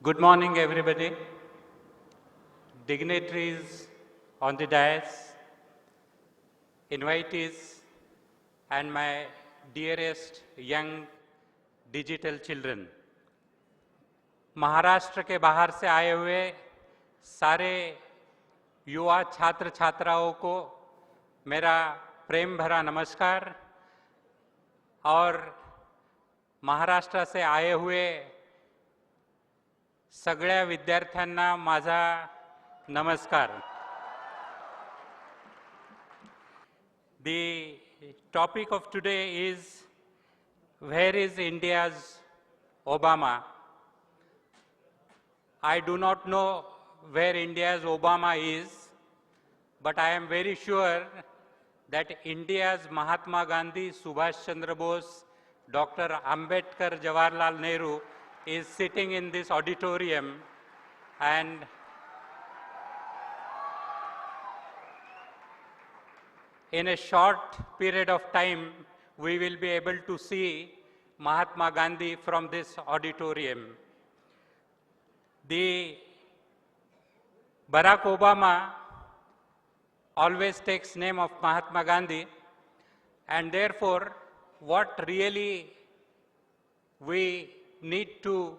Good morning, everybody. Dignitaries on the dais, invitees, and my dearest young digital children. Maharashtra के बाहर से आए हुए सारे युवा छात्र छात्राओं को मेरा प्रेम भरा नमस्कार और महाराष्ट्र से आए हुए सगळ्या विद्यार्थ्यांना माझा नमस्कार. The topic of today is, where is India's Obama? I do not know where India's Obama is, but I am very sure that India's Mahatma Gandhi, Subhash Chandra Bose, Dr. Ambedkar, Jawaharlal Nehru is sitting in this auditorium, and in a short period of time, we will be able to see Mahatma Gandhi from this auditorium. The Barack Obama always takes name of Mahatma Gandhi, and therefore what really we need to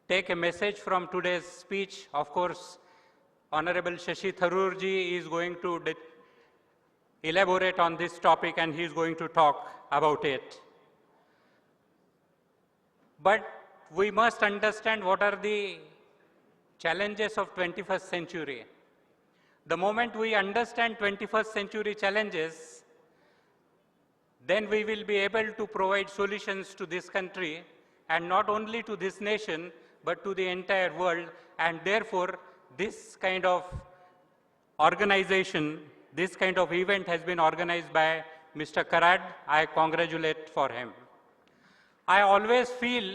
take a message from today's speech. Of course, Honorable Shashi Tharoor ji is going to elaborate on this topic and he is going to talk about it. But we must understand what are the challenges of 21st century. The moment we understand 21st century challenges, then we will be able to provide solutions to this country, and not only to this nation, but to the entire world. And therefore, this kind of organization, this kind of event has been organized by Mr. Karad. I congratulate for him. I always feel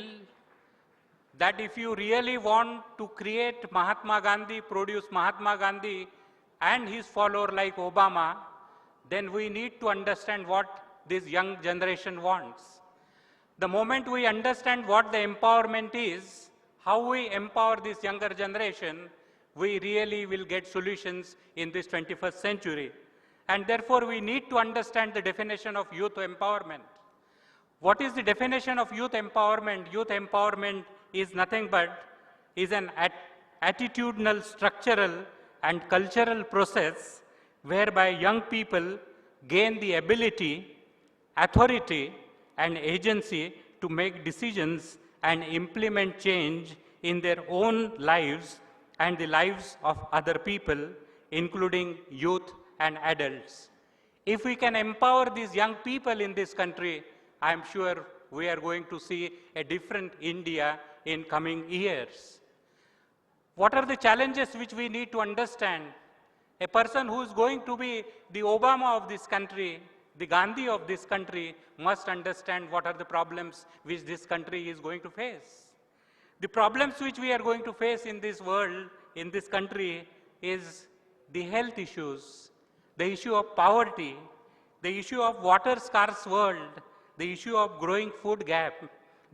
that if you really want to create Mahatma Gandhi, produce Mahatma Gandhi and his follower like Obama, then we need to understand what this young generation wants. The moment we understand what the empowerment is, how we empower this younger generation, we really will get solutions in this 21st century. And therefore, we need to understand the definition of youth empowerment. What is the definition of youth empowerment? Youth empowerment is nothing but an attitudinal, structural, and cultural process whereby young people gain the ability, authority, and agency to make decisions and implement change in their own lives and the lives of other people, including youth and adults. If we can empower these young people in this country, I am sure we are going to see a different India in coming years. What are the challenges which we need to understand? A person who is going to be the Obama of this country, the Gandhi of this country, must understand what are the problems which this country is going to face. The problems which we are going to face in this world, in this country, is the health issues, the issue of poverty, the issue of water scarce world, the issue of growing food gap,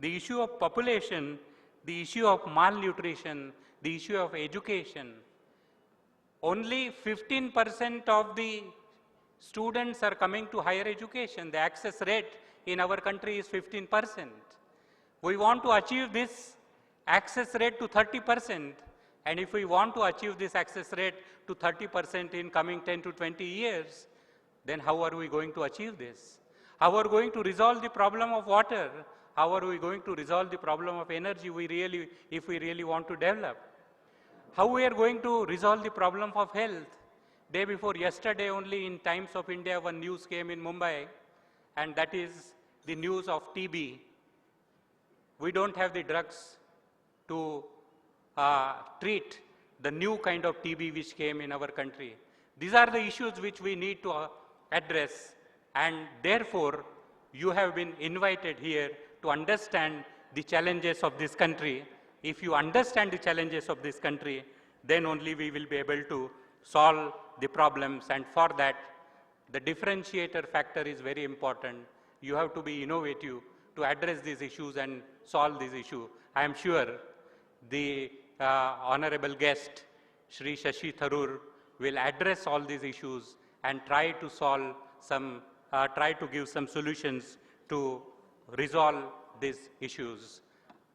the issue of population, the issue of malnutrition, the issue of education. Only 15% of the students are coming to higher education. The access rate in our country is 15%. We want to achieve this access rate to 30%. And if we want to achieve this access rate to 30% in coming 10 to 20 years, then how are we going to achieve this? How are we going to resolve the problem of water? How are we going to resolve the problem of energy if we really want to develop? How we are going to resolve the problem of health? Day before yesterday only in Times of India, one news came in Mumbai, and that is the news of TB. We don't have the drugs to treat the new kind of TB which came in our country. These are the issues which we need to address, and therefore you have been invited here to understand the challenges of this country. If you understand the challenges of this country, then only we will be able to solve the problems, and for that, the differentiator factor is very important. You have to be innovative to address these issues and solve these issues. I am sure the honorable guest, Shri Shashi Tharoor, will address all these issues and try to solve some, try to give some solutions to resolve these issues.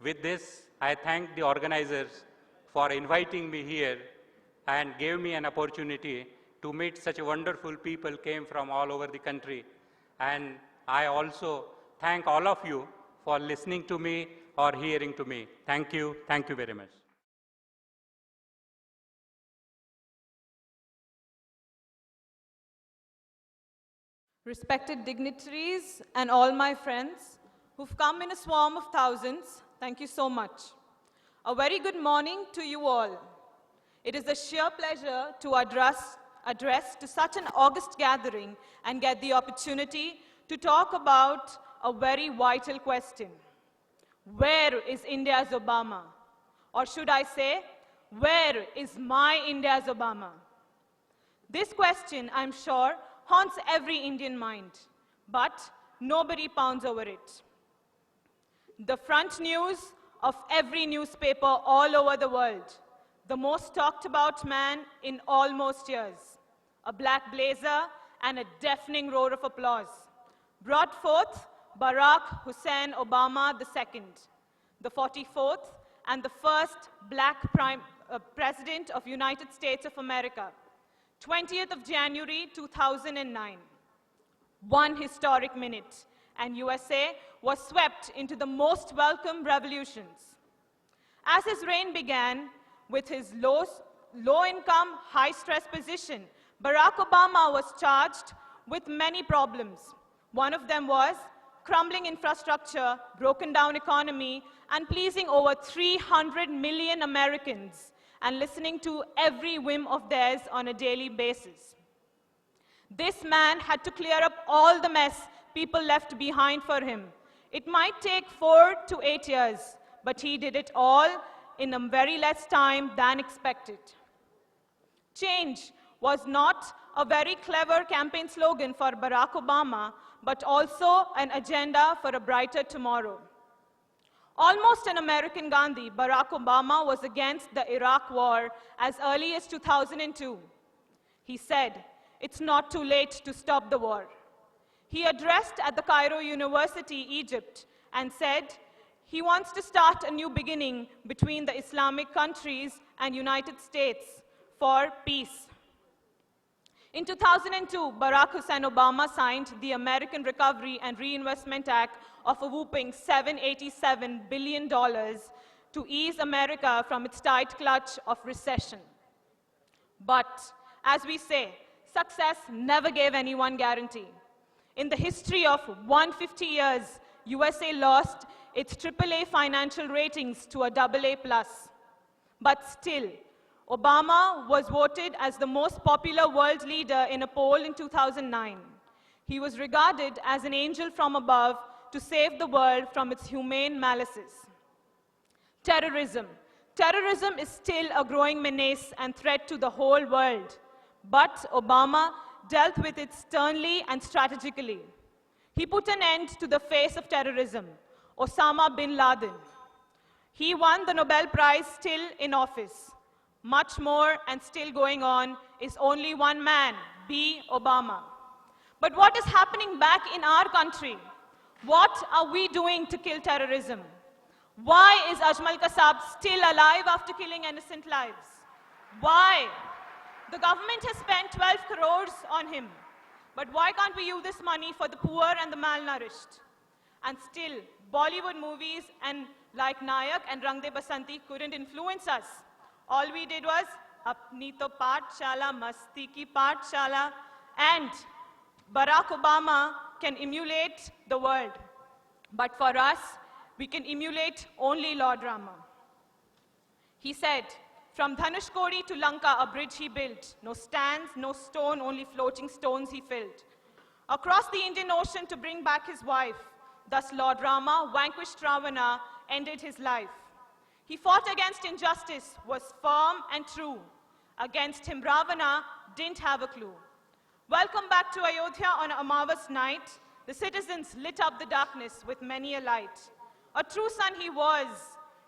With this, I thank the organizers for inviting me here and gave me an opportunity to meet such wonderful people came from all over the country. And I also thank all of you for listening to me or hearing to me. Thank you very much. Respected dignitaries and all my friends who've come in a swarm of thousands, thank you so much. A very good morning to you all. It is a sheer pleasure to address to such an august gathering and get the opportunity to talk about a very vital question. Where is India's Obama? Or should I say, where is my India's Obama? This question, I'm sure, haunts every Indian mind, but nobody pounds over it. The front news of every newspaper all over the world, the most talked about man in almost years, a black blazer and a deafening roar of applause, brought forth Barack Hussein Obama II, the 44th and the first black president of United States of America, 20th of January 2009. One historic minute, and USA was swept into the most welcome revolutions. As his reign began, with his low-income, high-stress position, Barack Obama was charged with many problems. One of them was crumbling infrastructure, broken down economy, and pleasing over 300 million Americans and listening to every whim of theirs on a daily basis. This man had to clear up all the mess people left behind for him. It might take 4 to 8 years, but he did it all in a very less time than expected. Change was not a very clever campaign slogan for Barack Obama, but also an agenda for a brighter tomorrow. Almost an American Gandhi, Barack Obama was against the Iraq War as early as 2002. He said, "It's not too late to stop the war." He addressed at the Cairo University, Egypt, and said he wants to start a new beginning between the Islamic countries and United States for peace. In 2002, Barack Hussein Obama signed the American Recovery and Reinvestment Act of a whopping $787 billion to ease America from its tight clutch of recession. But, as we say, success never gave anyone guarantee. In the history of 150 years, USA lost its AAA financial ratings to a AA+. But still, Obama was voted as the most popular world leader in a poll in 2009. He was regarded as an angel from above to save the world from its humane malices. Terrorism. Terrorism is still a growing menace and threat to the whole world. But Obama dealt with it sternly and strategically. He put an end to the face of terrorism, Osama bin Laden. He won the Nobel Prize still in office. Much more and still going on is only one man, B. Obama. But what is happening back in our country? What are we doing to kill terrorism? Why is Ajmal Kasab still alive after killing innocent lives? Why? The government has spent 12 crores on him. But why can't we use this money for the poor and the malnourished? And still, Bollywood movies and like Nayak and Rang De Basanti couldn't influence us. All we did was, apni to paathshala, masti ki paathshala, and Barack Obama can emulate the world. But for us, we can emulate only Lord Rama. He said, from Dhanushkodi to Lanka, a bridge he built. No stands, no stone, only floating stones he filled. Across the Indian Ocean to bring back his wife. Thus Lord Rama vanquished Ravana, ended his life. He fought against injustice, was firm and true. Against him, Ravana didn't have a clue. Welcome back to Ayodhya on Amavas night. The citizens lit up the darkness with many a light. A true son he was.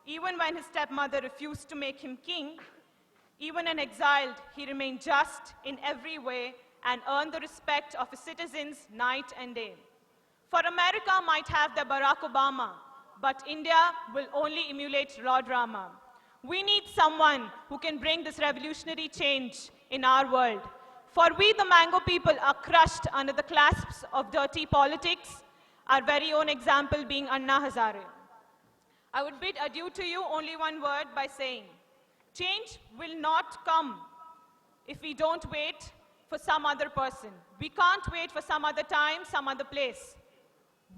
Even when his stepmother refused to make him king, even when exiled, he remained just in every way and earned the respect of his citizens night and day. For America might have the Barack Obama, but India will only emulate Lord Rama. We need someone who can bring this revolutionary change in our world. For we, the Mango people, are crushed under the clasps of dirty politics, our very own example being Anna Hazare. I would bid adieu to you only one word by saying, change will not come if we don't wait for some other person. We can't wait for some other time, some other place.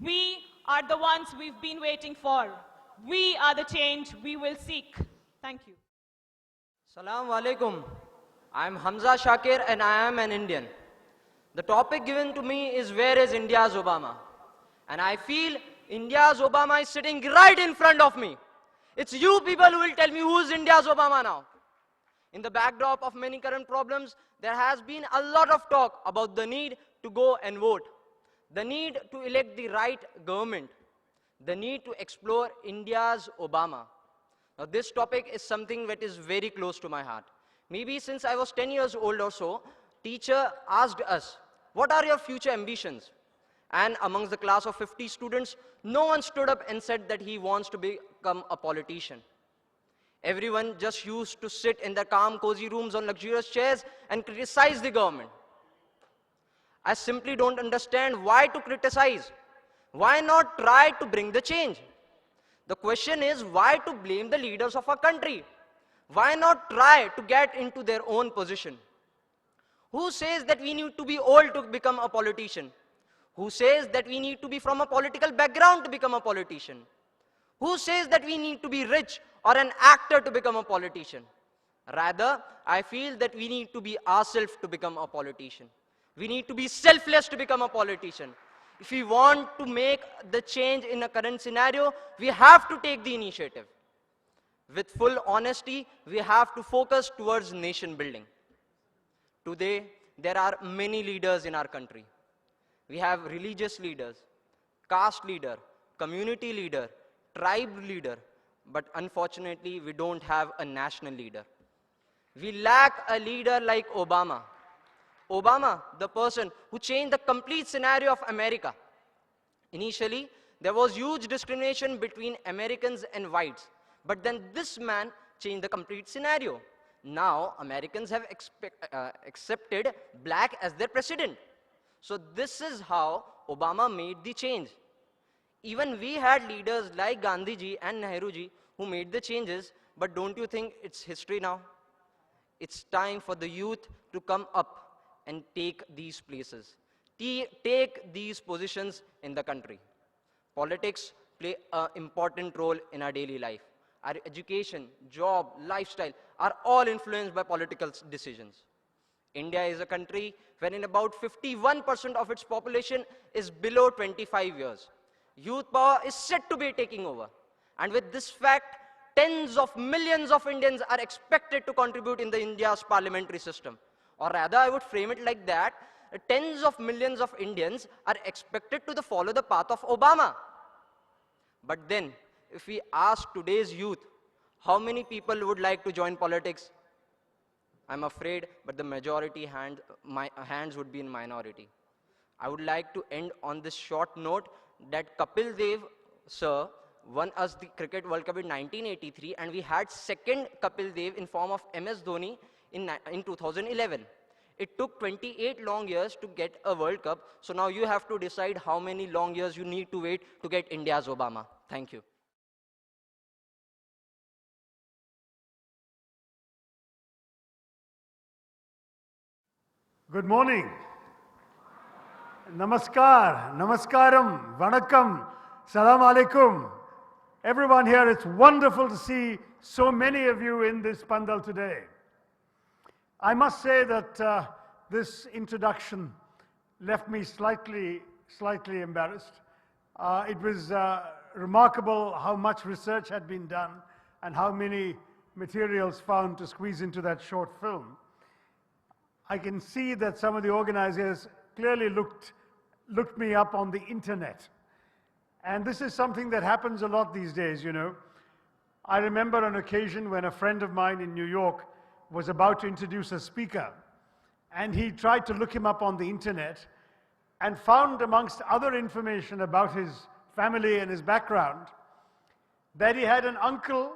We are the ones we've been waiting for. We are the change we will seek. Thank you. Assalamu alaikum. I'm Hamza Shakir and I am an Indian. The topic given to me is where is India's Obama? And I feel India's Obama is sitting right in front of me. It's you people who will tell me who's India's Obama now. In the backdrop of many current problems, there has been a lot of talk about the need to go and vote, the need to elect the right government, the need to explore India's Obama. Now this topic is something that is very close to my heart. Maybe since I was 10 years old or so, teacher asked us, what are your future ambitions? And amongst the class of 50 students, no one stood up and said that he wants to become a politician. Everyone just used to sit in their calm, cozy rooms on luxurious chairs and criticize the government. I simply don't understand why to criticize. Why not try to bring the change? The question is why to blame the leaders of our country? Why not try to get into their own position? Who says that we need to be old to become a politician? Who says that we need to be from a political background to become a politician? Who says that we need to be rich or an actor to become a politician? Rather, I feel that we need to be ourselves to become a politician. We need to be selfless to become a politician. If we want to make the change in a current scenario, we have to take the initiative. With full honesty, we have to focus towards nation building. Today, there are many leaders in our country. We have religious leaders, caste leader, community leader, tribe leader, but unfortunately, we don't have a national leader. We lack a leader like Obama. Obama, the person who changed the complete scenario of America. Initially, there was huge discrimination between Americans and whites, but then this man changed the complete scenario. Now, Americans have accepted black as their president. So this is how Obama made the change. Even we had leaders like Gandhiji and Nehruji who made the changes, but don't you think it's history now? It's time for the youth to come up and take these places, take these positions in the country. Politics play an important role in our daily life. Our education, job, lifestyle are all influenced by political decisions. India is a country wherein about 51% of its population is below 25 years. Youth power is set to be taking over. And with this fact, tens of millions of Indians are expected to contribute in the India's parliamentary system. Or rather, I would frame it like that, tens of millions of Indians are expected to follow the path of Obama. But then, if we ask today's youth, how many people would like to join politics? I'm afraid, but the majority hands would be in minority. I would like to end on this short note that Kapil Dev, sir, won us the Cricket World Cup in 1983, and we had second Kapil Dev in form of MS Dhoni in 2011. It took 28 long years to get a World Cup, so now you have to decide how many long years you need to wait to get India's Obama. Thank you. Good morning. Namaskar, Namaskaram, Vanakkam, Salam Alaikum. Everyone here, it's wonderful to see so many of you in this pandal today. I must say that this introduction left me slightly embarrassed. It was remarkable how much research had been done and how many materials found to squeeze into that short film. I can see that some of the organizers clearly looked me up on the internet. And this is something that happens a lot these days, you know. I remember an occasion when a friend of mine in New York was about to introduce a speaker, and he tried to look him up on the internet and found, amongst other information about his family and his background, that he had an uncle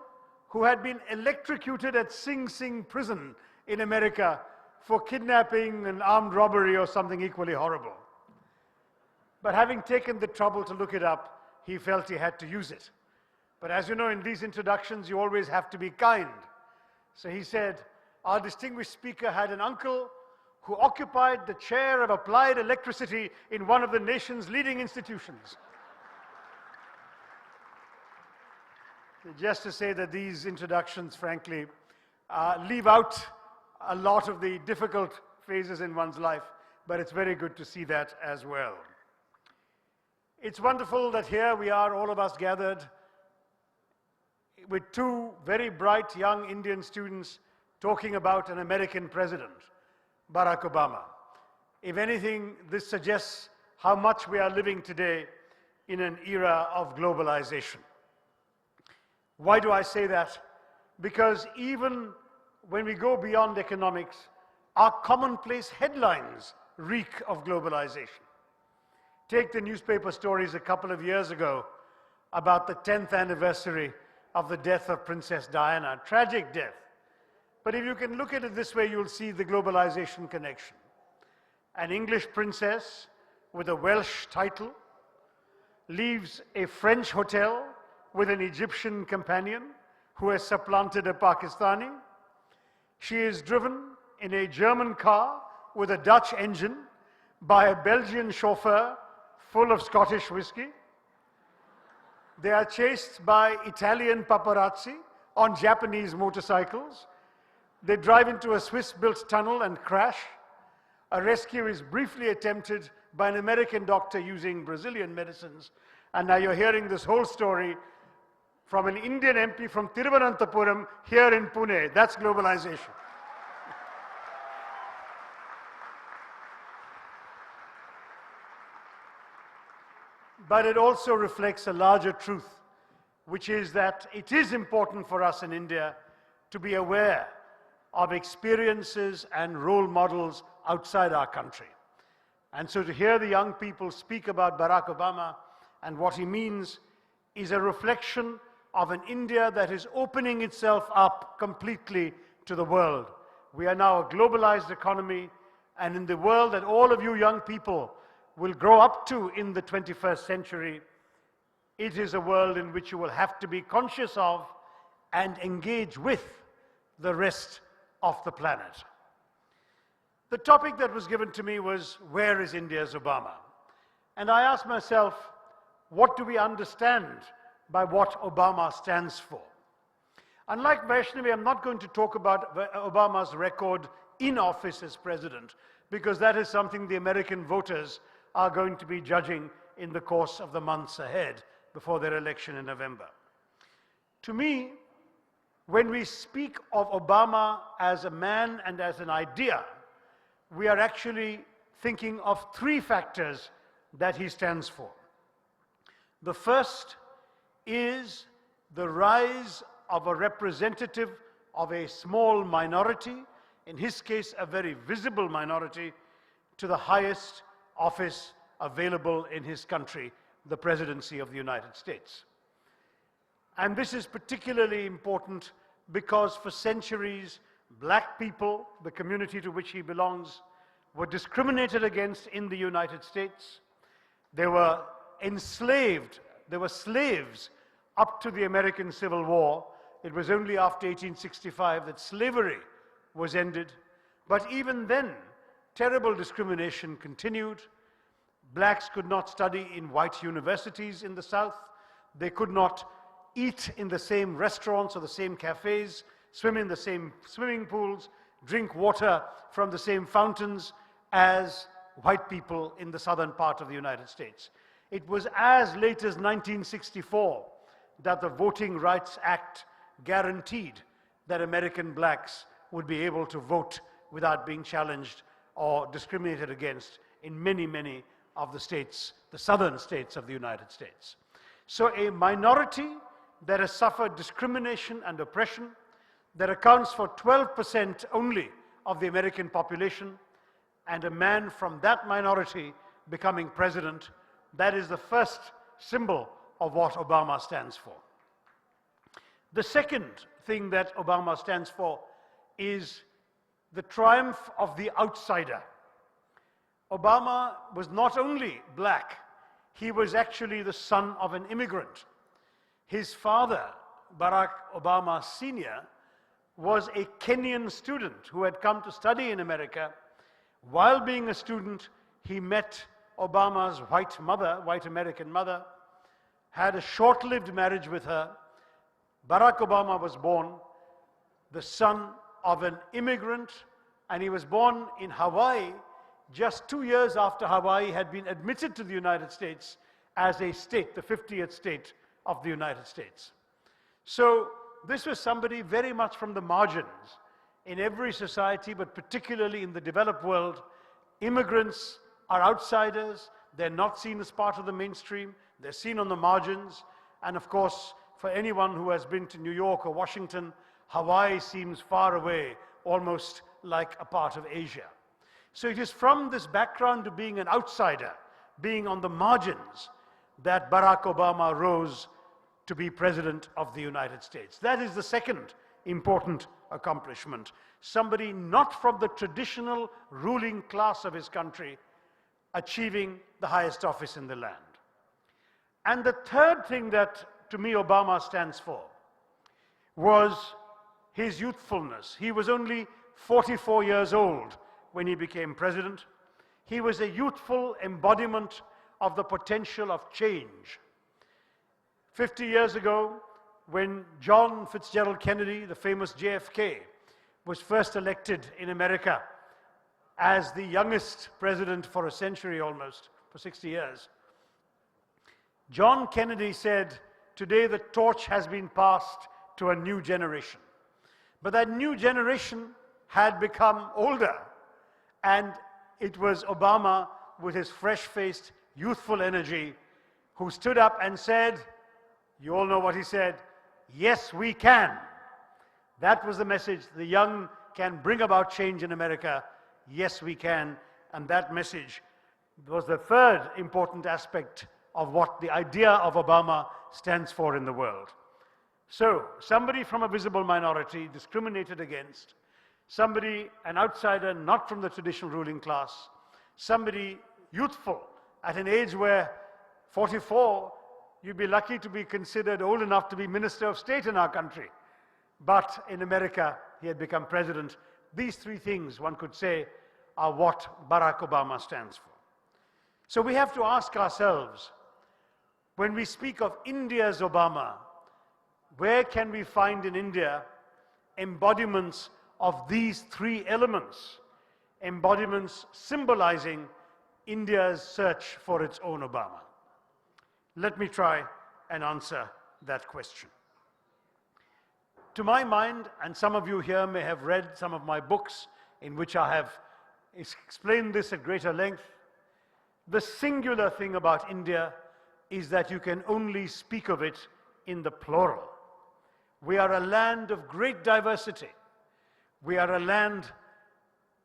who had been electrocuted at Sing Sing prison in America for kidnapping and armed robbery or something equally horrible. But having taken the trouble to look it up, he felt he had to use it. But as you know, in these introductions, you always have to be kind. So he said, our distinguished speaker had an uncle who occupied the chair of applied electricity in one of the nation's leading institutions. Just to say that these introductions, frankly, leave out a lot of the difficult phases in one's life, but it's very good to see that as well. It's wonderful that here we are, all of us gathered, with two very bright young Indian students talking about an American president, Barack Obama. If anything, this suggests how much we are living today in an era of globalization. Why do I say that? Because even when we go beyond economics, our commonplace headlines reek of globalization. Take the newspaper stories a couple of years ago about the 10th anniversary of the death of Princess Diana, tragic death. But if you can look at it this way, you'll see the globalization connection. An English princess with a Welsh title leaves a French hotel with an Egyptian companion who has supplanted a Pakistani. She is driven in a German car with a Dutch engine by a Belgian chauffeur full of Scottish whiskey. They are chased by Italian paparazzi on Japanese motorcycles. They drive into a Swiss-built tunnel and crash. A rescue is briefly attempted by an American doctor using Brazilian medicines. And now you're hearing this whole story from an Indian MP from Thiruvananthapuram here in Pune. That's globalization. But it also reflects a larger truth, which is that it is important for us in India to be aware of experiences and role models outside our country. And so to hear the young people speak about Barack Obama and what he means is a reflection of an India that is opening itself up completely to the world. We are now a globalized economy, and in the world that all of you young people will grow up to in the 21st century, it is a world in which you will have to be conscious of and engage with the rest of the planet. The topic that was given to me was, where is India's Obama? And I asked myself, what do we understand by what Obama stands for? Unlike Vaishnavi, I'm not going to talk about Obama's record in office as president, because that is something the American voters are going to be judging in the course of the months ahead before their election in November. To me, when we speak of Obama as a man and as an idea, we are actually thinking of three factors that he stands for. The first is the rise of a representative of a small minority, in his case a very visible minority, to the highest office available in his country, the presidency of the United States. And this is particularly important because for centuries, black people, the community to which he belongs, were discriminated against in the United States. They were enslaved, they were slaves up to the American Civil War. It was only after 1865 that slavery was ended. But even then, terrible discrimination continued. Blacks could not study in white universities in the South. They could not eat in the same restaurants or the same cafes, swim in the same swimming pools, drink water from the same fountains as white people in the southern part of the United States. It was as late as 1964 that the Voting Rights Act guaranteed that American blacks would be able to vote without being challenged or discriminated against in many, many of the states, the southern states of the United States. So a minority that has suffered discrimination and oppression, that accounts for 12% only of the American population, and a man from that minority becoming president, that is the first symbol of what Obama stands for. The second thing that Obama stands for is the triumph of the outsider. Obama was not only black, he was actually the son of an immigrant. His father, Barack Obama Sr., was a Kenyan student who had come to study in America. While being a student, he met Obama's white mother, white American mother, had a short-lived marriage with her. Barack Obama was born the son of an immigrant, and he was born in Hawaii just 2 years after Hawaii had been admitted to the United States as a state, the 50th state of the United States. So this was somebody very much from the margins. In every society, but particularly in the developed world, immigrants are outsiders. They're not seen as part of the mainstream. They're seen on the margins. And of course, for anyone who has been to New York or Washington, Hawaii seems far away, almost like a part of Asia. So it is from this background of being an outsider, being on the margins, that Barack Obama rose to be President of the United States. That is the second important accomplishment. Somebody not from the traditional ruling class of his country achieving the highest office in the land. And the third thing that, to me, Obama stands for was his youthfulness. He was only 44 years old when he became president. He was a youthful embodiment of the potential of change. 50 years ago, when John Fitzgerald Kennedy, the famous JFK, was first elected in America as the youngest president for a century almost, for 60 years, John Kennedy said, "Today the torch has been passed to a new generation." But that new generation had become older, and it was Obama, with his fresh-faced, youthful energy, who stood up and said, you all know what he said, "Yes, we can." That was the message. The young can bring about change in America. Yes, we can. And that message was the third important aspect of what the idea of Obama stands for in the world. So, somebody from a visible minority, discriminated against, somebody, an outsider, not from the traditional ruling class, somebody youthful, at an age where 44, you'd be lucky to be considered old enough to be Minister of State in our country. But in America, he had become president. These three things, one could say, are what Barack Obama stands for. So we have to ask ourselves, when we speak of India's Obama, where can we find in India embodiments of these three elements, embodiments symbolizing India's search for its own Obama? Let me try and answer that question. To my mind, and some of you here may have read some of my books in which I have explained this at greater length, the singular thing about India is that you can only speak of it in the plural. We are a land of great diversity. We are a land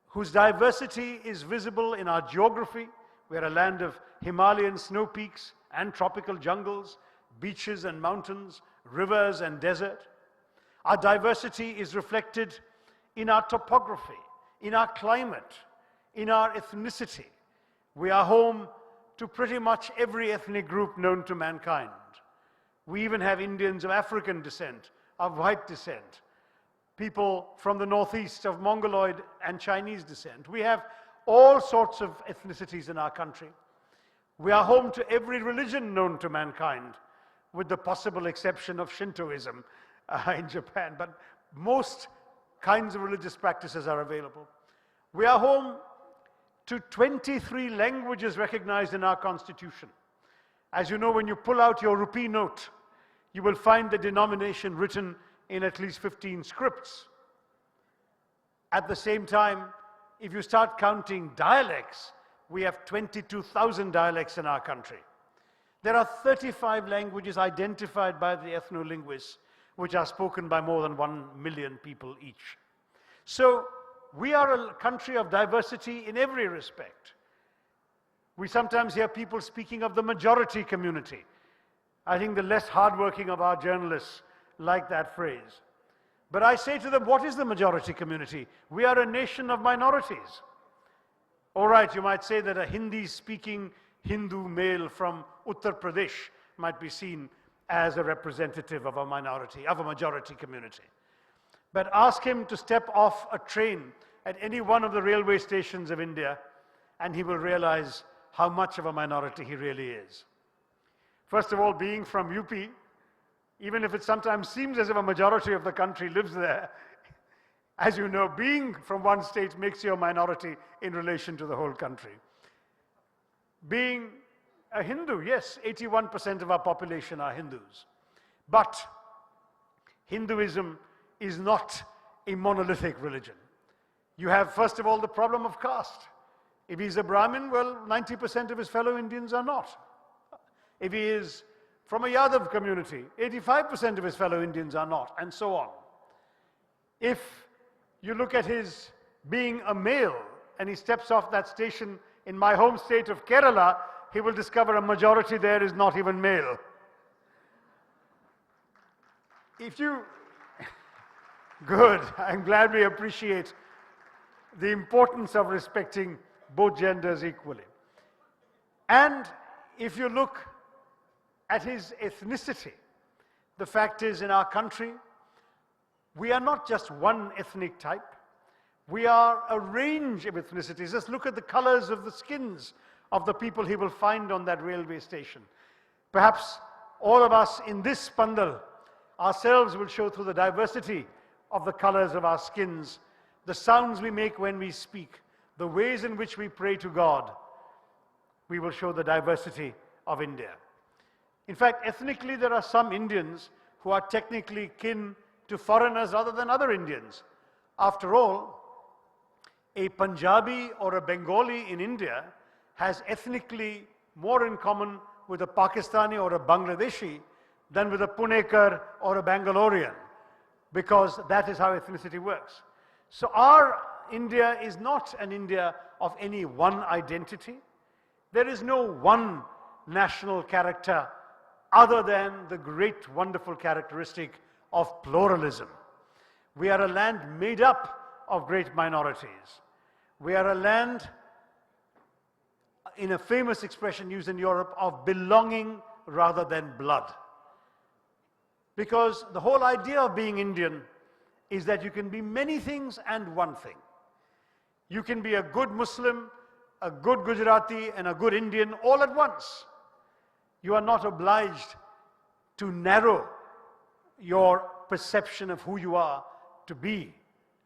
whose diversity is visible in our geography. We are a land of Himalayan snow peaks and tropical jungles, beaches and mountains, rivers and desert. Our diversity is reflected in our topography, in our climate, in our ethnicity. We are home to pretty much every ethnic group known to mankind. We even have Indians of African descent, of white descent, people from the northeast of Mongoloid and Chinese descent. We have all sorts of ethnicities in our country. We are home to every religion known to mankind, with the possible exception of Shintoism in Japan, but most kinds of religious practices are available. We are home to 23 languages recognized in our Constitution. As you know, when you pull out your rupee note, you will find the denomination written in at least 15 scripts. At the same time, if you start counting dialects, we have 22,000 dialects in our country. There are 35 languages identified by the ethno-linguists, which are spoken by more than 1 million people each. So we are a country of diversity in every respect. We sometimes hear people speaking of the majority community. I think the less hardworking of our journalists like that phrase. But I say to them, what is the majority community? We are a nation of minorities. All right, you might say that a Hindi-speaking Hindu male from Uttar Pradesh might be seen as a representative of a minority, of a majority community. But ask him to step off a train at any one of the railway stations of India, and he will realize how much of a minority he really is. First of all, being from UP, even if it sometimes seems as if a majority of the country lives there, as you know, being from one state makes you a minority in relation to the whole country. Being a Hindu, yes, 81% of our population are Hindus. But Hinduism is not a monolithic religion. You have, first of all, the problem of caste. If he's a Brahmin, well, 90% of his fellow Indians are not. If he is from a Yadav community, 85% of his fellow Indians are not, and so on. If you look at his being a male, and he steps off that station in my home state of Kerala, he will discover a majority there is not even male. If you... Good, I'm glad we appreciate the importance of respecting both genders equally. And if you look at his ethnicity, the fact is, in our country, we are not just one ethnic type. We are a range of ethnicities. Just look at the colors of the skins of the people he will find on that railway station. Perhaps all of us in this pandal ourselves will show through the diversity of the colors of our skins, the sounds we make when we speak, the ways in which we pray to God. We will show the diversity of India. In fact, ethnically, there are some Indians who are technically kin to foreigners other than other Indians. After all, a Punjabi or a Bengali in India has ethnically more in common with a Pakistani or a Bangladeshi than with a Punekar or a Bangalorean, because that is how ethnicity works. So our India is not an India of any one identity. There is no one national character other than the great, wonderful characteristic of pluralism. We are a land made up of great minorities. We are a land, in a famous expression used in Europe, of belonging rather than blood. Because the whole idea of being Indian is that you can be many things and one thing. You can be a good Muslim, a good Gujarati, and a good Indian all at once. You are not obliged to narrow your perception of who you are to be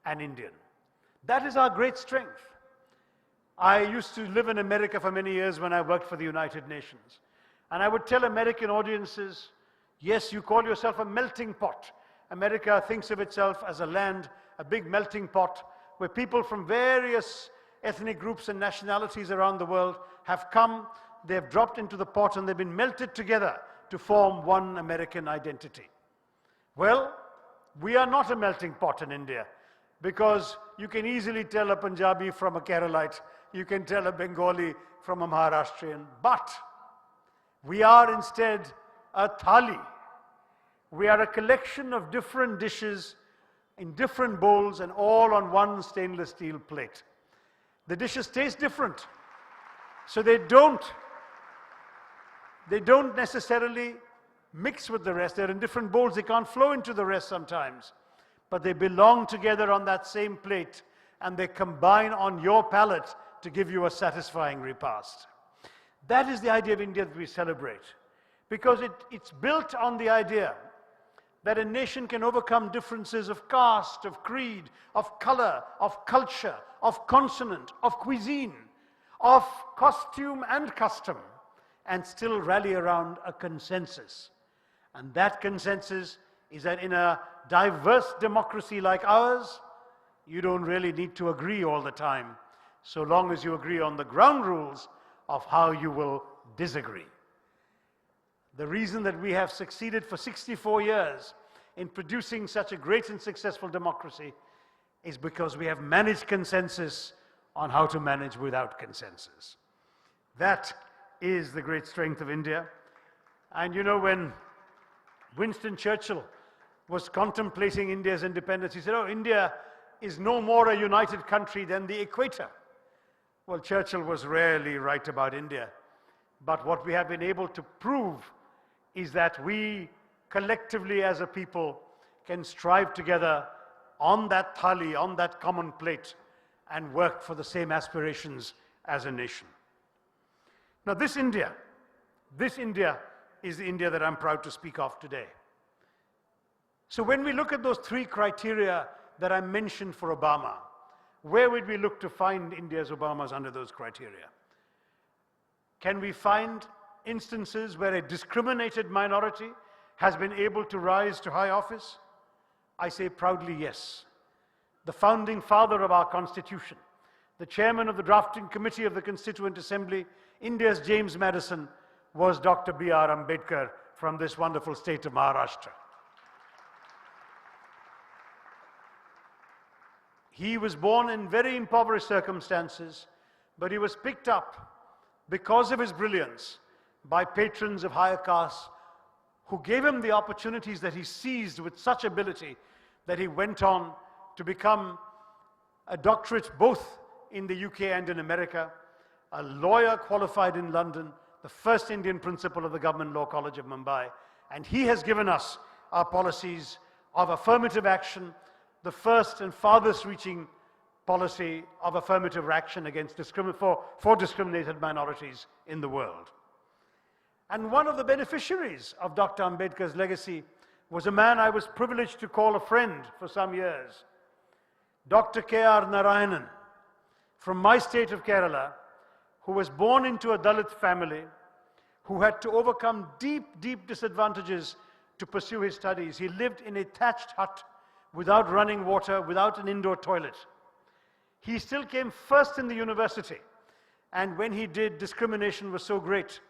an Indian. That is our great strength. I used to live in America for many years when I worked for the United Nations. And I would tell American audiences, yes, you call yourself a melting pot. America thinks of itself as a land, a big melting pot, where people from various ethnic groups and nationalities around the world have come, they've dropped into the pot, and they've been melted together to form one American identity. Well, we are not a melting pot in India, because you can easily tell a Punjabi from a Keralite, you can tell a Bengali from a Maharashtrian, but we are instead a thali. We are a collection of different dishes in different bowls and all on one stainless steel plate. The dishes taste different, so they don't necessarily mix with the rest. They're in different bowls, they can't flow into the rest sometimes, but they belong together on that same plate, and they combine on your palate to give you a satisfying repast. That is the idea of India that we celebrate, because it's built on the idea that a nation can overcome differences of caste, of creed, of color, of culture, of consonant, of cuisine, of costume and custom, and still rally around a consensus. And that consensus is that in a diverse democracy like ours, you don't really need to agree all the time, so long as you agree on the ground rules of how you will disagree. The reason that we have succeeded for 64 years in producing such a great and successful democracy is because we have managed consensus on how to manage without consensus. That is the great strength of India. And you know, when Winston Churchill was contemplating India's independence, he said, "Oh, India is no more a united country than the equator." Well, Churchill was rarely right about India. But what we have been able to prove is that we collectively as a people can strive together on that thali, on that common plate, and work for the same aspirations as a nation. Now this India is the India that I'm proud to speak of today. So when we look at those three criteria that I mentioned for Obama, where would we look to find India's Obamas under those criteria? Can we find instances where a discriminated minority has been able to rise to high office? I say proudly yes. The founding father of our Constitution, the chairman of the drafting committee of the Constituent Assembly, India's James Madison, was Dr. B.R. Ambedkar from this wonderful state of Maharashtra. He was born in very impoverished circumstances, but he was picked up because of his brilliance by patrons of higher castes who gave him the opportunities that he seized with such ability that he went on to become a doctorate both in the UK and in America, a lawyer qualified in London, the first Indian principal of the Government Law College of Mumbai, and he has given us our policies of affirmative action, the first and farthest reaching policy of affirmative action against for discriminated minorities in the world. And one of the beneficiaries of Dr. Ambedkar's legacy was a man I was privileged to call a friend for some years, Dr. K.R. Narayanan, from my state of Kerala, who was born into a Dalit family, who had to overcome deep, deep disadvantages to pursue his studies. He lived in a thatched hut without running water, without an indoor toilet. He still came first in the university, and when he did, discrimination was so great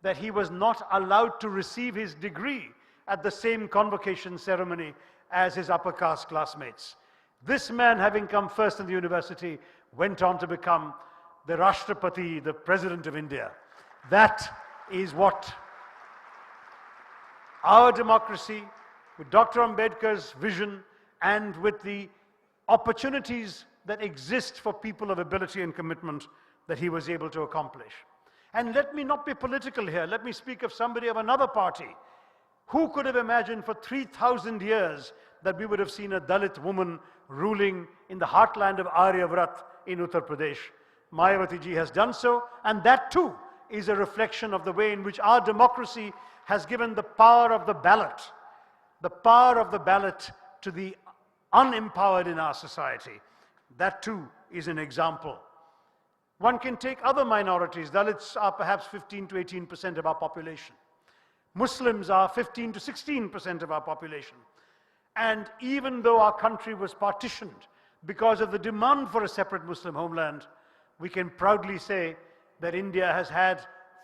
that he was not allowed to receive his degree at the same convocation ceremony as his upper caste classmates. This man, having come first in the university, went on to become the Rashtrapati, the President of India. That is what our democracy, with Dr. Ambedkar's vision and with the opportunities that exist for people of ability and commitment, that he was able to accomplish. And let me not be political here. Let me speak of somebody of another party. Who could have imagined for 3,000 years that we would have seen a Dalit woman ruling in the heartland of Aryavrat in Uttar Pradesh? Mayawati ji has done so, and that too is a reflection of the way in which our democracy has given the power of the ballot to the unempowered in our society. That too is an example. One can take other minorities. Dalits are perhaps 15 to 18% of our population. Muslims are 15 to 16% of our population. And even though our country was partitioned because of the demand for a separate Muslim homeland, we can proudly say that India has had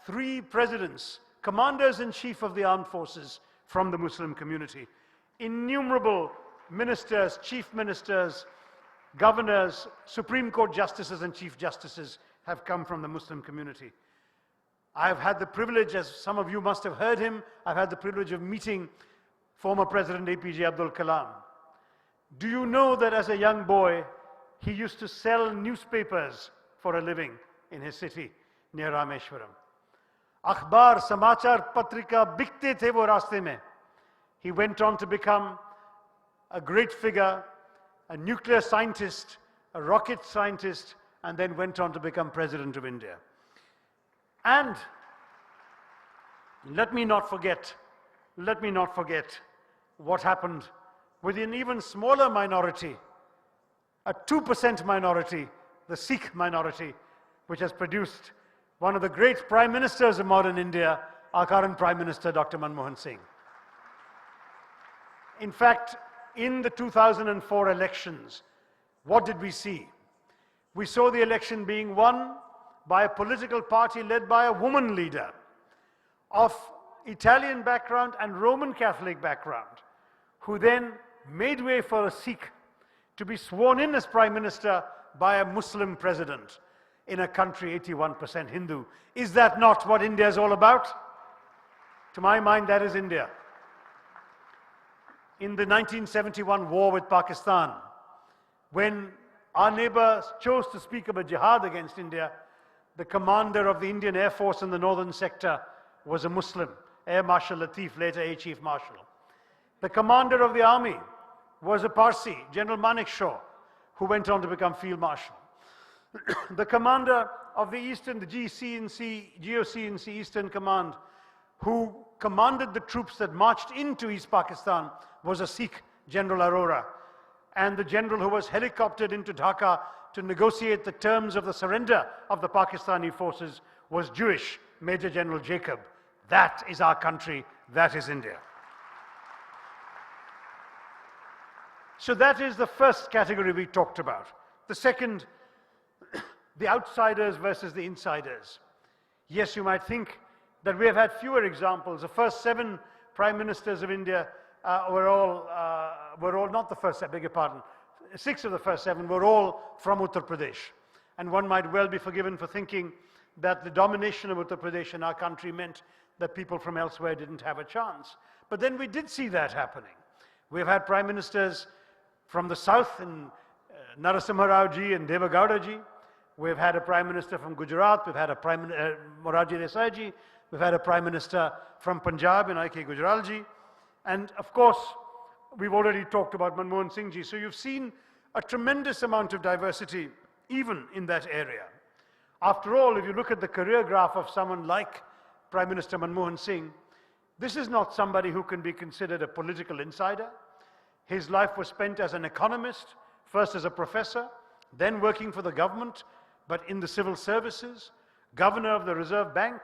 3 presidents, commanders-in-chief of the armed forces from the Muslim community, innumerable ministers, chief ministers, governors, Supreme Court justices and chief justices have come from the Muslim community. I've had the privilege, as some of you must have heard him, I've had the privilege of meeting former President APJ Abdul Kalam. Do you know that as a young boy, he used to sell newspapers for a living in his city near Rameshwaram? Akhbar, samachar, patrika, bikte the wo raste mein. He went on to become a great figure, a nuclear scientist, a rocket scientist, and then went on to become President of India. And let me not forget what happened with an even smaller minority, a 2% minority, the Sikh minority, which has produced one of the great prime ministers of modern India, our current Prime Minister, Dr. Manmohan Singh. In fact, in the 2004 elections, what did we see? We saw the election being won by a political party led by a woman leader of Italian background and Roman Catholic background, who then made way for a Sikh to be sworn in as Prime Minister by a Muslim president in a country 81% Hindu. Is that not what India is all about? To my mind, that is India. In the 1971 war with Pakistan, when our neighbor chose to speak of a jihad against India, the commander of the Indian Air Force in the northern sector was a Muslim, Air Marshal Latif, later Air Chief Marshal. The commander of the army was a Parsi, General Manik Shaw, who went on to become Field Marshal. The commander of the Eastern, the GOC&C Eastern Command, who commanded the troops that marched into East Pakistan, was a Sikh, General Arora. And the general who was helicoptered into Dhaka to negotiate the terms of the surrender of the Pakistani forces was Jewish, Major General Jacob. That is our country, that is India. So that is the first category we talked about. The second, the outsiders versus the insiders. Yes, you might think that we have had fewer examples. The first 7 prime ministers of India were all not the first, I beg your pardon, 6 of the first 7 were all from Uttar Pradesh. And one might well be forgiven for thinking that the domination of Uttar Pradesh in our country meant that people from elsewhere didn't have a chance. But then we did see that happening. We've had prime ministers from the south in Narasimha Rao ji and Deva Gowda ji. We've had a prime minister from Gujarat. We've had a Morarji Desai ji. We've had a prime minister from Punjab in I.K. Gujral ji. And of course, we've already talked about Manmohan Singh ji. So you've seen a tremendous amount of diversity even in that area. After all, if you look at the career graph of someone like Prime Minister Manmohan Singh, this is not somebody who can be considered a political insider. His life was spent as an economist, first as a professor, then working for the government, but in the civil services, governor of the Reserve Bank,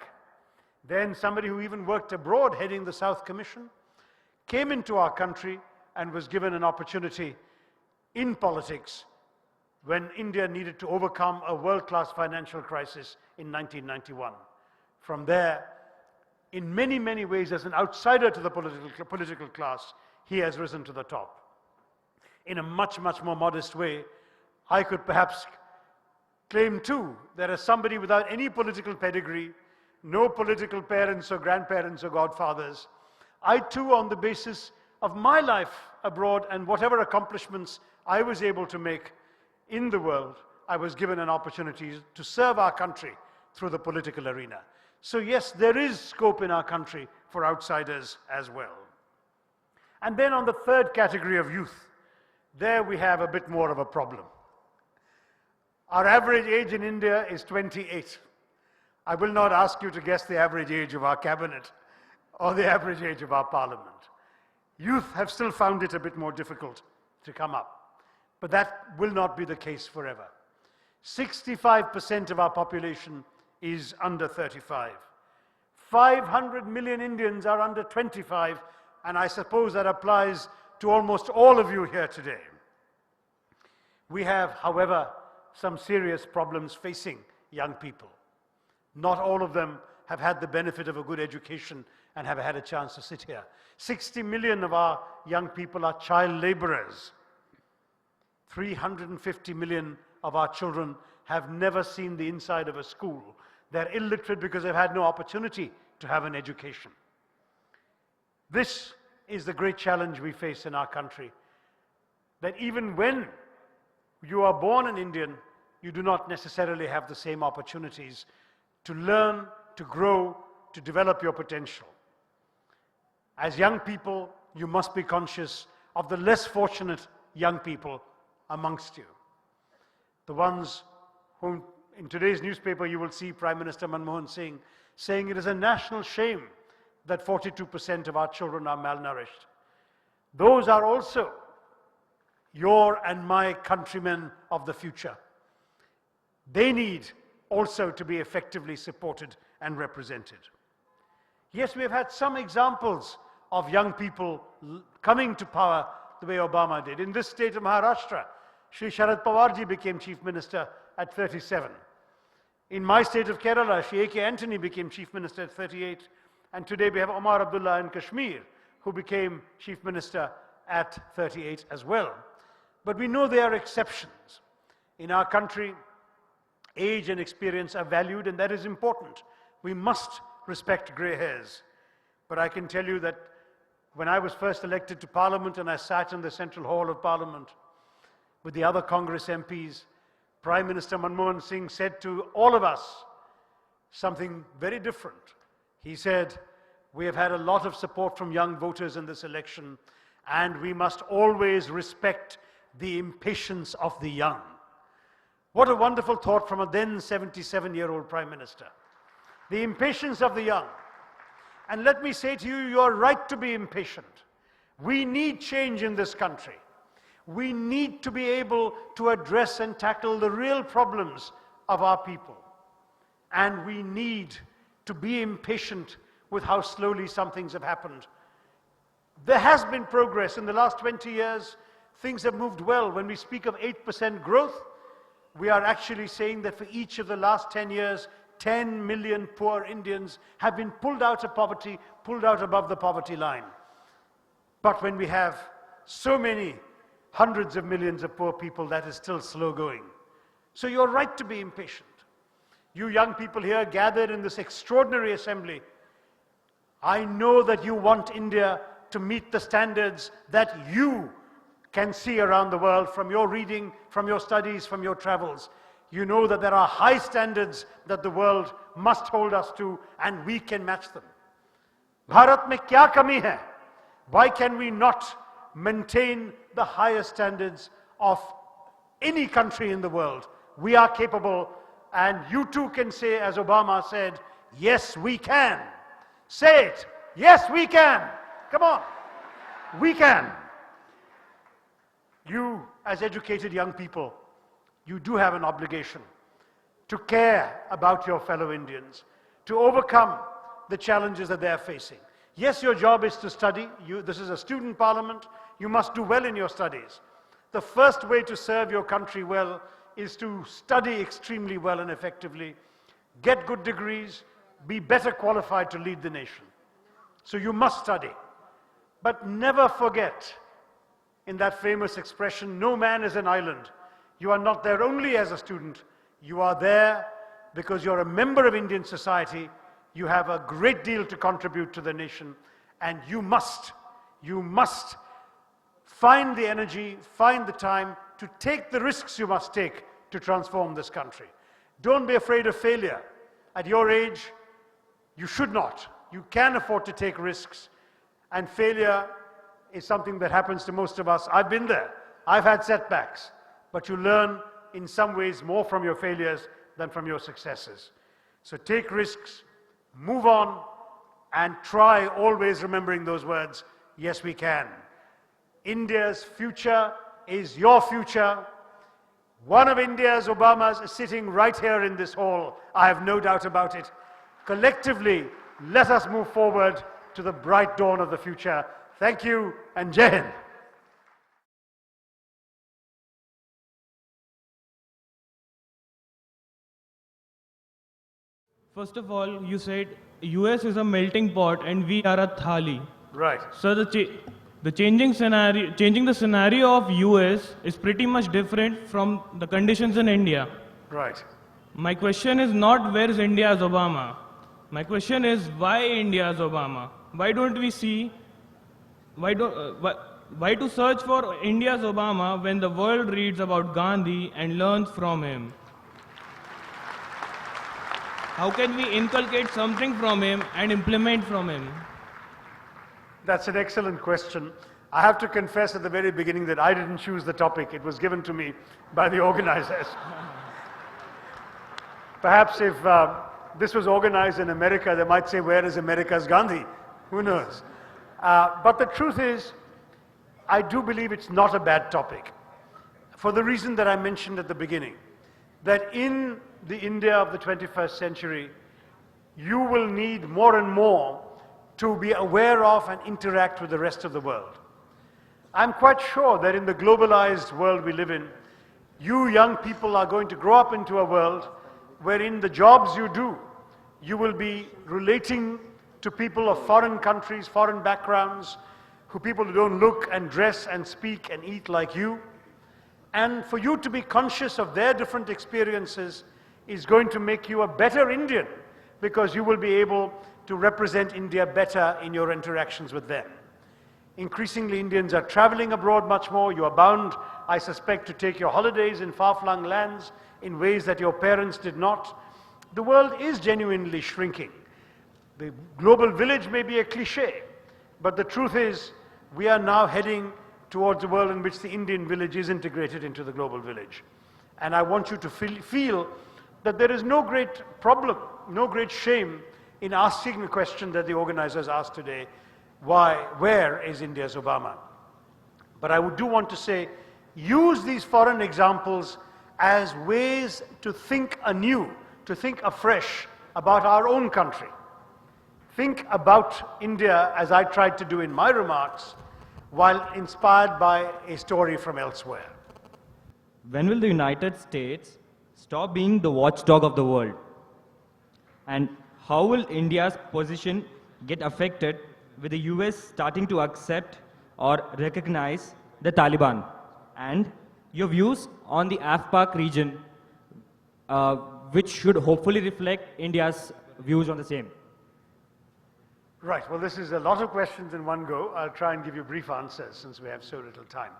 then somebody who even worked abroad heading the South Commission, came into our country and was given an opportunity in politics when India needed to overcome a world-class financial crisis in 1991. From there, in many, many ways, as an outsider to the political class, he has risen to the top. In a much, much more modest way, I could perhaps claim too that as somebody without any political pedigree, no political parents or grandparents or godfathers, I too, on the basis of my life abroad and whatever accomplishments I was able to make in the world, I was given an opportunity to serve our country through the political arena. So yes, there is scope in our country for outsiders as well. And then on the third category of youth, there we have a bit more of a problem. Our average age in India is 28. I will not ask you to guess the average age of our cabinet or the average age of our parliament. Youth have still found it a bit more difficult to come up. But that will not be the case forever. 65% of our population is under 35. 500 million Indians are under 25, and I suppose that applies to almost all of you here today. We have, however, some serious problems facing young people. Not all of them have had the benefit of a good education and have had a chance to sit here. 60 million of our young people are child laborers. 350 million of our children have never seen the inside of a school. They're illiterate because they've had no opportunity to have an education. This is the great challenge we face in our country, that even when you are born an Indian, you do not necessarily have the same opportunities to learn, to grow, to develop your potential. As young people, you must be conscious of the less fortunate young people amongst you. The ones whom in today's newspaper you will see Prime Minister Manmohan Singh saying it is a national shame that 42% of our children are malnourished. Those are also your and my countrymen of the future. They need also to be effectively supported and represented. Yes, we have had some examples of young people coming to power the way Obama did. In this state of Maharashtra, Shri Sharad Pawar ji became Chief Minister at 37. In my state of Kerala, Shri A.K. Antony became Chief Minister at 38. And today we have Omar Abdullah in Kashmir, who became Chief Minister at 38 as well. But we know there are exceptions. In our country, age and experience are valued, and that is important. We must respect grey hairs. But I can tell you that when I was first elected to Parliament and I sat in the Central Hall of Parliament with the other Congress MPs, Prime Minister Manmohan Singh said to all of us something very different. He said, "We have had a lot of support from young voters in this election, and we must always respect the impatience of the young." What a wonderful thought from a then 77-year-old Prime Minister. The impatience of the young. And let me say to you, you are right to be impatient. We need change in this country. We need to be able to address and tackle the real problems of our people. And we need to be impatient with how slowly some things have happened. There has been progress in the last 20 years. Things have moved well. When we speak of 8% growth, we are actually saying that for each of the last 10 years, 10 million poor Indians have been pulled out of poverty, pulled out above the poverty line. But when we have so many hundreds of millions of poor people, that is still slow going. So you're right to be impatient. You young people here gathered in this extraordinary assembly, I know that you want India to meet the standards that you can see around the world from your reading, from your studies, from your travels. You know that there are high standards that the world must hold us to, and we can match them. Bharat mein kya kami hai? Why can we not maintain the highest standards of any country in the world? We are capable, and you too can say, as Obama said, yes, we can. Say it. Yes, we can. Come on. We can. You, as educated young people, you do have an obligation to care about your fellow Indians, to overcome the challenges that they are facing. Yes, your job is to study. This is a student parliament. You must do well in your studies. The first way to serve your country well is to study extremely well and effectively, get good degrees, be better qualified to lead the nation. So you must study. But never forget, in that famous expression, no man is an island. You are not there only as a student. You are there because you're a member of Indian society. You have a great deal to contribute to the nation. And you must find the energy, find the time to take the risks you must take to transform this country. Don't be afraid of failure. At your age, you should not. You can afford to take risks. And failure is something that happens to most of us. I've been there. I've had setbacks. But you learn in some ways more from your failures than from your successes. So take risks, move on, and try always remembering those words, yes we can. India's future is your future. One of India's Obamas is sitting right here in this hall. I have no doubt about it. Collectively, let us move forward to the bright dawn of the future. Thank you, and Jai Hind. First of all, you said US is a melting pot and we are a thali. Right. So the changing the scenario of US is pretty much different from the conditions in India. Right. My question is not where is India's Obama. My question is why India's Obama? Why don't we see? Why to search for India's Obama when the world reads about Gandhi and learns from him? How can we inculcate something from him and implement from him? That's an excellent question. I have to confess at the very beginning that I didn't choose the topic. It was given to me by the organizers. Perhaps if this was organized in America, they might say, where is America's Gandhi? Who knows? But the truth is, I do believe it's not a bad topic. For the reason that I mentioned at the beginning, that in the India of the 21st century, you will need more and more to be aware of and interact with the rest of the world. I'm quite sure that in the globalized world we live in, you young people are going to grow up into a world wherein the jobs you do, you will be relating to people of foreign countries, foreign backgrounds, people who don't look and dress and speak and eat like you. And for you to be conscious of their different experiences is going to make you a better Indian, because you will be able to represent India better in your interactions with them. Increasingly, Indians are traveling abroad much more. You are bound, I suspect, to take your holidays in far-flung lands in ways that your parents did not. The world is genuinely shrinking. The global village may be a cliche, but the truth is we are now heading towards a world in which the Indian village is integrated into the global village. And I want you to feel that there is no great problem, no great shame in asking the question that the organizers asked today, where is India's Obama? But I do want to say, use these foreign examples as ways to think anew, to think afresh about our own country. Think about India, as I tried to do in my remarks, while inspired by a story from elsewhere. When will the United States stop being the watchdog of the world? And how will India's position get affected with the US starting to accept or recognize the Taliban? And your views on the AFPAC region, which should hopefully reflect India's views on the same. Right, well, this is a lot of questions in one go. I'll try and give you brief answers since we have so little time.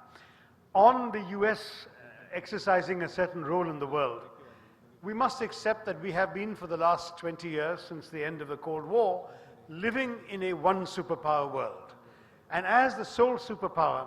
On the US exercising a certain role in the world, we must accept that we have been, for the last 20 years, since the end of the Cold War, living in a one superpower world. And as the sole superpower,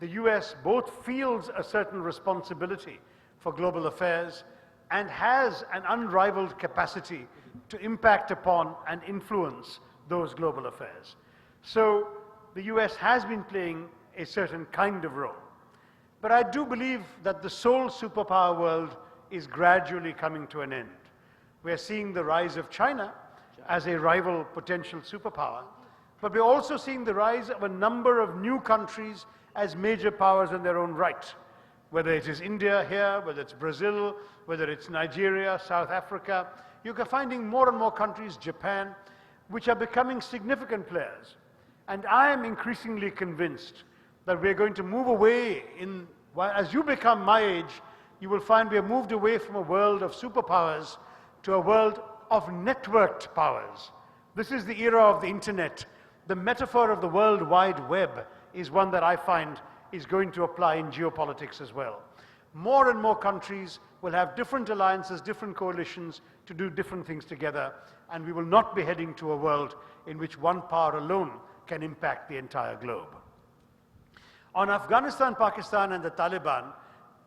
the US both feels a certain responsibility for global affairs and has an unrivaled capacity to impact upon and influence those global affairs. So the US has been playing a certain kind of role. But I do believe that the sole superpower world is gradually coming to an end. We are seeing the rise of China as a rival potential superpower, but we're also seeing the rise of a number of new countries as major powers in their own right. Whether it is India here, whether it's Brazil, whether it's Nigeria, South Africa, you're finding more and more countries, Japan, which are becoming significant players. And I am increasingly convinced that we're going to move away as you become my age, you will find we have moved away from a world of superpowers to a world of networked powers. This is the era of the internet. The metaphor of the World Wide Web is one that I find is going to apply in geopolitics as well. More and more countries will have different alliances, different coalitions to do different things together, and we will not be heading to a world in which one power alone can impact the entire globe. On Afghanistan, Pakistan, and the Taliban,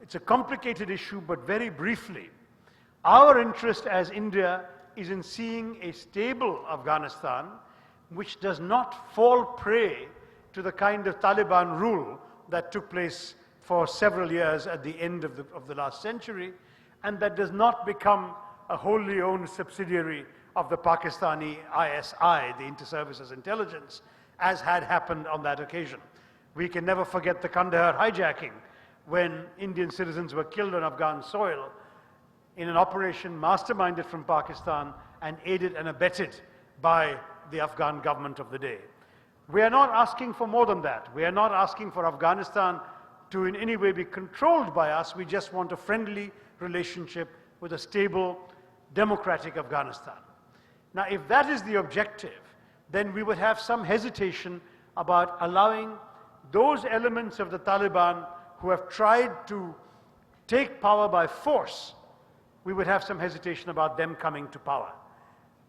it's a complicated issue, but very briefly, our interest as India is in seeing a stable Afghanistan which does not fall prey to the kind of Taliban rule that took place for several years at the end of the last century, and that does not become a wholly owned subsidiary of the Pakistani ISI, the Inter-Services Intelligence, as had happened on that occasion. We can never forget the Kandahar hijacking, when Indian citizens were killed on Afghan soil in an operation masterminded from Pakistan and aided and abetted by the Afghan government of the day. We are not asking for more than that. We are not asking for Afghanistan to in any way be controlled by us. We just want a friendly relationship with a stable, democratic Afghanistan. Now, if that is the objective, then we would have some hesitation about allowing those elements of the Taliban who have tried to take power by force. We would have some hesitation about them coming to power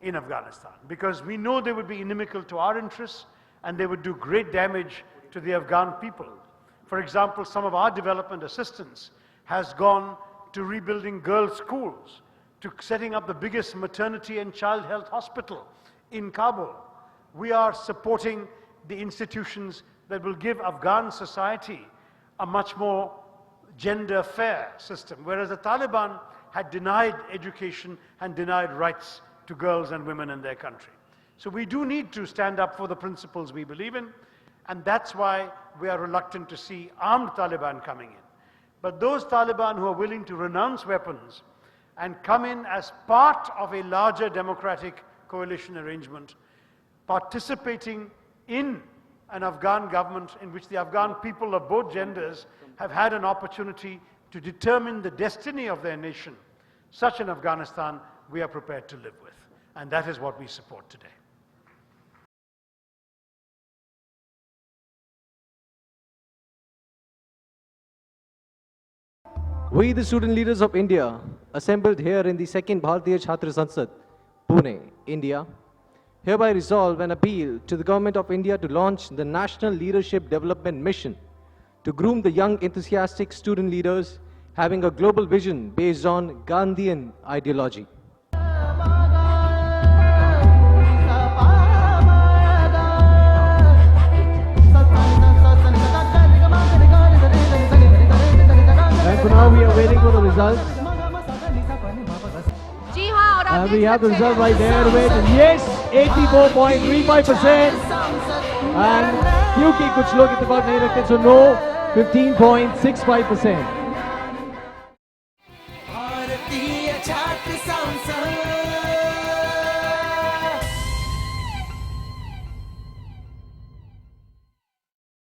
in Afghanistan, because we know they would be inimical to our interests and they would do great damage to the Afghan people. For example, some of our development assistance has gone to rebuilding girls' schools, to setting up the biggest maternity and child health hospital in Kabul. We are supporting the institutions that will give Afghan society a much more gender-fair system, whereas the Taliban had denied education and denied rights to girls and women in their country. So we do need to stand up for the principles we believe in, and that's why we are reluctant to see armed Taliban coming in. But those Taliban who are willing to renounce weapons and come in as part of a larger democratic coalition arrangement, participating in an Afghan government in which the Afghan people of both genders have had an opportunity to determine the destiny of their nation. Such an Afghanistan we are prepared to live with. And that is what we support today. We, the student leaders of India, assembled here in the 2nd Bharatiya Chhatra Sansad, Pune, India, hereby resolve and appeal to the Government of India to launch the National Leadership Development Mission to groom the young enthusiastic student leaders having a global vision based on Gandhian ideology. And for now we are waiting for the results. And we have the result right there with yes, 84.35%. And क्योंकि कुछ लोग इत्तेफाक नहीं रखते, so no, 15.65%.